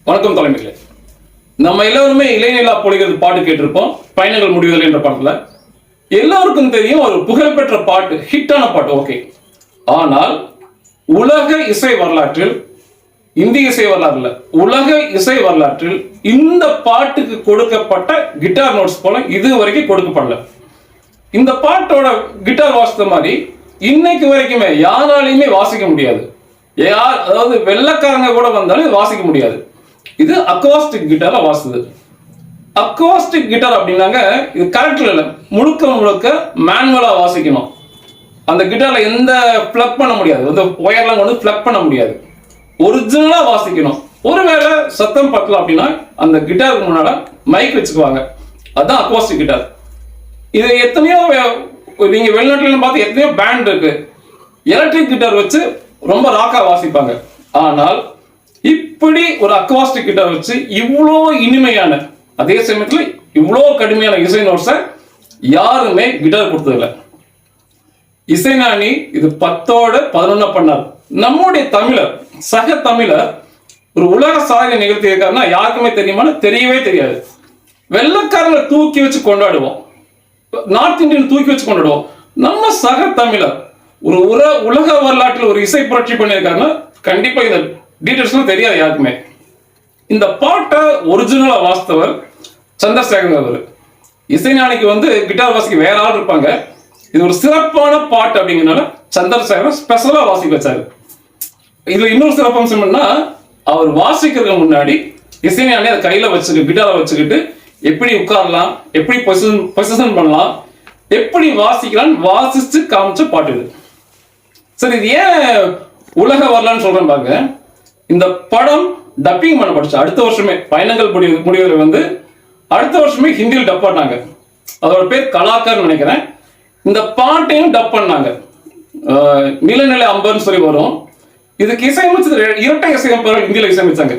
வணக்கம் தலைமைகளே. நம்ம எல்லாருமே இளைநிலா பொழிகிறது பாட்டு கேட்டிருப்போம். பயணங்கள் முடிவதில்லை என்ற பாட்டுல எல்லாருக்கும் தெரியும் ஒரு புகழ்பெற்ற பாட்டு, ஹிட்டான பாட்டு. ஓகே, ஆனால் உலக இசை வரலாற்றில், இந்திய இசை வரலாறுல உலக இசை வரலாற்றில் இந்த பாட்டுக்கு கொடுக்கப்பட்ட கிட்டார் நோட்ஸ் போல இது வரைக்கும் கொடுக்கப்படல. இந்த பாட்டோட கிட்டார் வாசித்த மாதிரி இன்னைக்கு வரைக்குமே யாராலையுமே வாசிக்க முடியாது. அதாவது வெள்ளக்காரங்க கூட வந்தாலும் வாசிக்க முடியாது. இது அக்வாஸ்டிக் கிட்டார்ல வாசுது. அக்வாஸ்டிக் கிட்டார் அப்படின்னாங்க இது கரெக்ட்ல இல்லை, முழுக்க முழுக்க மேனுவலா வாசிக்கணும். அந்த கிட்டார்ல எந்த பிளக் பண்ண முடியாது, வந்து ஒயர்லாம் கொண்டு பிளக் பண்ண முடியாது, ஒரிஜினலா வாசிக்கணும். ஒருவேளை சத்தம் பத்தல அப்படின்னா அந்த கிட்டாருக்கு முன்னால மைக் வச்சுக்குவாங்க. அதுதான் அக்வாஸ்டிக் கிட்டார். இது எத்தனையோ நீங்க வெளிநாட்டுல பார்த்து எத்தனையோ பேண்ட் இருக்கு, எலக்ட்ரிக் கிட்டார் வச்சு ரொம்ப ராக்கா வாசிப்பாங்க. ஆனால் இப்படி ஒரு அக்வாஸ்டிக் கிட்டார் வச்சு இவ்வளோ இனிமையான, அதே சமயத்தில் இவ்வளோ கடுமையான இசை நோட்ஸை யாருமே கிட்டார் கொடுத்ததில்லை. இசைஞானி இது 10ஓட 11 பண்ணார். நம்முடைய தமிழர், சக தமிழர் ஒரு உலக சாதனை நிகழ்த்தி இருக்காருன்னா யாருக்குமே தெரியுமான்னு தெரியவே தெரியாது. வெள்ளக்காரங்களை தூக்கி வச்சு கொண்டாடுவோம், நார்த் இந்தியன் தூக்கி வச்சு கொண்டாடுவோம். நம்ம சக தமிழர் ஒரு உலக வரலாற்றில் ஒரு இசை புரட்சி பண்ணியிருக்காருன்னா கண்டிப்பா இந்த டீடைல்ஸ்லாம் தெரியாது யாருக்குமே. இந்த பாட்டை ஒரிஜினலா வாசித்தவர் சந்திரசேகர் அவர். இசைஞானிக்கு வந்து கிட்டார் வாசிக்க வேற ஆள் இருப்பாங்க. இது ஒரு சிறப்பான பாட்டு அப்படிங்கிறனால சந்திரசேகர் ஸ்பெஷலா வாசிக்க வச்சாரு. இதுல இன்னொரு சிறப்பம்சம் என்னன்னா, அவர் வாசிக்கிறதுக்கு முன்னாடி இசைஞானி அதை கையில வச்சுக்கிட்டு கிட்டாரை வச்சுக்கிட்டு எப்படி உட்காரலாம், எப்படி பொசிஷன் பண்ணலாம், எப்படி வாசிக்கலாம் வாசிச்சு காமிச்ச பாட்டு இது. சரி, இது ஏன் உலக வரலான்னு சொல்றேன் பாருங்க. இந்த படம் டப்பிங் பண்ணப்பட்டுச்சு அடுத்த வருஷமே. பயணங்கள் முடிவதில் வந்து அடுத்த வருஷமே ஹிந்தியில் டப் பண்ணாங்க. அதோட பேர் கலாக்கார் நினைக்கிறேன். இந்த பாட்டையும் டப் பண்ணாங்க. நிலநிலை அம்பர்னு சொல்லி வரும். இதுக்கு இசையமைச்சது இரட்டை இசையமைப்பாளர் ஹிந்தியில இசையமைச்சாங்க.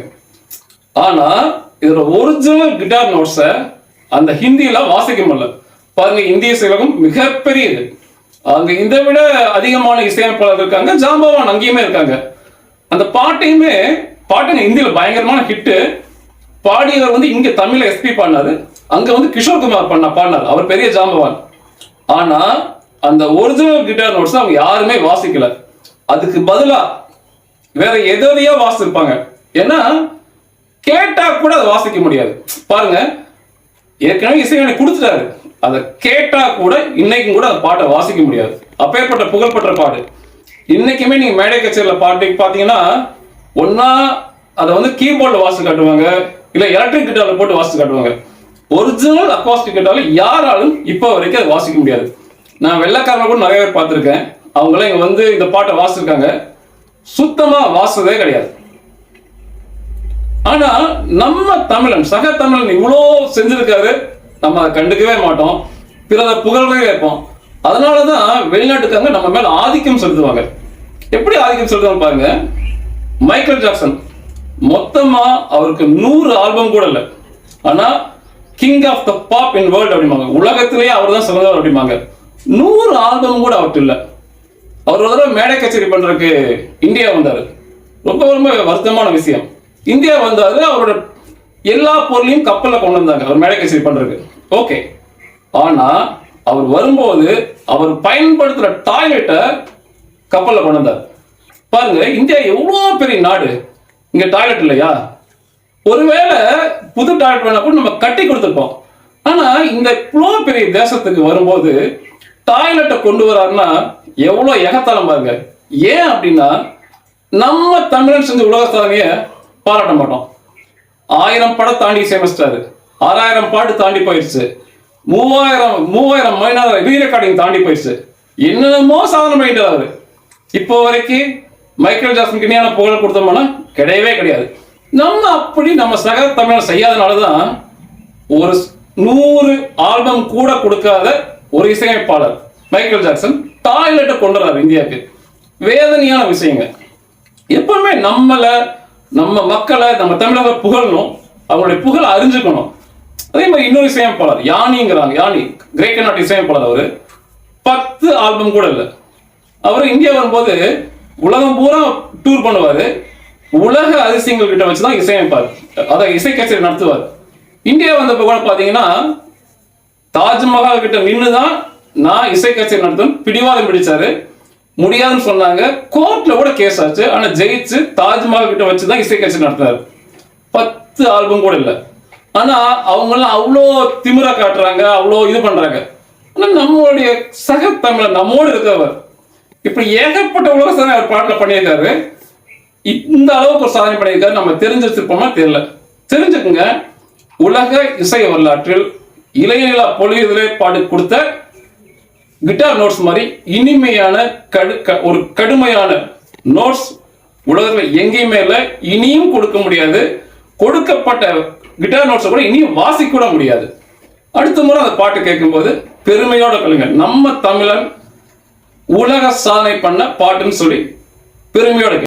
ஆனா இதோட ஒரிஜினல் கிட்டார் நோட்ஸை அந்த ஹிந்தியில வாசிக்க முடியல. பாருங்க, இந்திய இசையகம் மிகப்பெரியது. அங்க இதை விட அதிகமான இசையமைப்பாளர் இருக்காங்க, ஜாம்பவான் அங்கேயுமே இருக்காங்க. அந்த பாட்டுங்க இந்தியில பயங்கரமான ஹிட்டு. பாடியவர் வந்து இங்க தமிழ்ல எஸ்பி பாடினாரு, அங்க வந்து கிஷோர்குமார் பாடினார், அவர் பெரிய ஜாம்பவான். ஆனா அந்த ஒரிஜினல் கிட்டார் நோட்ஸ் அவங்க யாருமே வாசிக்கல. அதுக்கு பதிலா வேற எதையோ வாசிச்சிருப்பாங்க. ஏன்னா கேட்டா கூட அதை வாசிக்க முடியாது. பாருங்க, ஏற்கனவே இசைஞானி கொடுத்துட்டாரு, அதை கேட்டா கூட இன்னைக்கும் கூட அந்த பாட்டை வாசிக்க முடியாது. அப்பேற்பட்ட புகழ்பெற்ற பாட்டு. இன்னைக்குமே நீங்க மேடை கச்சேரியில பாட்டு பாத்தீங்கன்னா ஒன்னா அதை வந்து கீபோர்ட்ல வாசிச்சு காட்டுவாங்க, இல்ல எலக்ட்ரிக் கிட்டார்ல போட்டு வாசிச்சு காட்டுவாங்க. ஒரிஜினல் அக்வாஸ்டிக் கிட்டார்ல யாராலும் இப்போ வரைக்கும் அதை வாசிக்க முடியாது. நான் வெள்ளக்காரங்க கூட நிறைய பேர் பார்த்திருக்கேன். அவங்களாம் இங்க வந்து இந்த பாட்டை வாசிச்சிருக்காங்க, சுத்தமா வாசிச்சதே கிடையாது. ஆனா நம்ம தமிழன், சக தமிழன் இவ்வளோ செஞ்சிருக்காரு, நம்ம அதை கண்டுக்கவே மாட்டோம், பிறரை புகழவே வைப்போம். அதனாலதான் வெளிநாட்டுக்காரங்க நம்ம மேல ஆதிக்கம் செலுத்துவாங்க. எப்படி ஆதிக்கம் செலுத்துவாங்க பாருங்க. மைக்கேல் ஜாக்சன் மொத்தமா அவருக்கு 100 ஆல்பம் கூட இல்லை, ஆனா king of the pop in world அப்படிம்பாங்க. உலகத்திலேயே அவர் தான் சிறந்தவர் அப்படிம்பாங்க. 100 ஆல்பம் கூட அவர்கிட்ட இல்லை. அவர் ஒரு தடவை மேடை கச்சேரி பண்றதுக்கு இந்தியா வந்தாரு. ரொம்ப ரொம்ப வருத்தமான விஷயம். இந்தியா வந்தாரு, அவரோட எல்லா பொருளையும் கப்பல்ல கொண்டு வந்தாங்க அவர் மேடை கச்சேரி பண்றதுக்கு. ஓகே, ஆனா அவர் வரும்போது அவர் பயன்படுத்துற டாய்லெட்டை கப்பல்ல கொண்டு வந்தார். பாருங்க, இந்தியா எவ்வளவு பெரிய நாடு, இங்க டாய்லெட் இல்லையா? ஒருவேளை புது டாய்லெட் வேணா கூட நம்ம கட்டி கொடுத்துருப்போம். ஆனா இந்த இவ்வளவு பெரிய தேசத்துக்கு வரும்போது டாய்லெட்டை கொண்டு வராருன்னா எவ்வளவு எகத்தாலம் பாருங்க. ஏன் அப்படின்னா நம்ம தமிழன் செஞ்ச உலக சாதனையை பாராட்ட மாட்டோம். 1000 படம் தாண்டி இசையமைச்சிட்டாரு, 6000 பாட்டு தாண்டி போயிடுச்சு, 3000 மைனர் ரீரெக்கார்டிங் தாண்டி போயிடுச்சு, என்னென்னமோ சாதனை பண்ணிட்டாரு. இப்போ வரைக்கும் மைக்கேல் ஜாக்சன் இணையான புகழ் கொடுத்தோம்னா கிடையவே கிடையாது. நம்ம அப்படி நம்ம சக தமிழர் செய்யாதனாலதான் ஒரு 100 ஆல்பம் கூட கொடுக்காத ஒரு இசையமைப்பாளர் மைக்கேல் ஜாக்சன் டாய்லெட்டை கொண்டு வர்றாரு இந்தியாவுக்கு. வேதனையான விஷயங்க. எப்பவுமே நம்ம மக்களை, நம்ம தமிழக புகழணும், அவங்களுடைய புகழை அறிஞ்சுக்கணும். அதே மாதிரி இன்னொரு இசையமைப்பாளர் யானிங்கிறாங்க, யானி கிரேக்க நாட்டு இசையமைப்பாளர். அவரு 10 ஆல்பம் கூட இல்லை. அவர் இந்தியா வரும்போது உலகம் பூரா டூர் பண்ணுவாரு. உலக அதிசயங்கள் கிட்ட வச்சுதான் இசையமைப்பார், அதாவது இசை கச்சேரி நடத்துவார். இந்தியா வந்தப்ப கூட பாத்தீங்கன்னா தாஜ்மஹால் கிட்ட நின்றுதான் நான் இசை கச்சேரி நடத்தும் பிடிவாதம் பிடிச்சாரு. முடியாதுன்னு சொன்னாங்க, கோர்ட்ல கூட கேஸ் ஆச்சு. ஆனா ஜெயிச்சு தாஜ்மஹால் கிட்ட வச்சுதான் இசை கச்சேரி நடத்தினாரு. 10 ஆல்பம் கூட இல்லை. ஆனா அவங்க எல்லாம் அவ்வளோ திமிரா காட்டுறாங்க, அவ்வளோ இது பண்றாங்க. ஆனா நம்மளுடைய சக தமிழர் நம்மோடு இருக்கவர் இப்படி ஏகப்பட்ட உலக சாதனை அவர் பாட்டுல பண்ணியிருக்காரு. இந்த அளவுக்கு ஒரு சாதனை பண்ணியிருக்காரு. நம்ம தெரிஞ்சு வச்சிருப்போமா தெரியல. தெரிஞ்சுக்குங்க, உலக இசை வரலாற்றில் இளையநிலா பொழியுதிலே பாட்டு கொடுத்த கிட்டார் நோட்ஸ் மாதிரி இனிமையான ஒரு கடுமையான நோட்ஸ் உலகத்தில் எங்கேயுமே இல்லை, இனியும் கொடுக்க முடியாது. கொடுக்கப்பட்ட கிட்டார் நோட்ஸை கூட இனியும் வாசிக்க கூட முடியாது. அடுத்த முறை அந்த பாட்டு கேட்கும்போது பெருமையோட கேளுங்க, நம்ம தமிழன் உலக சாதனை பண்ண பாட்டுன்னு சொல்லி பெருமையோட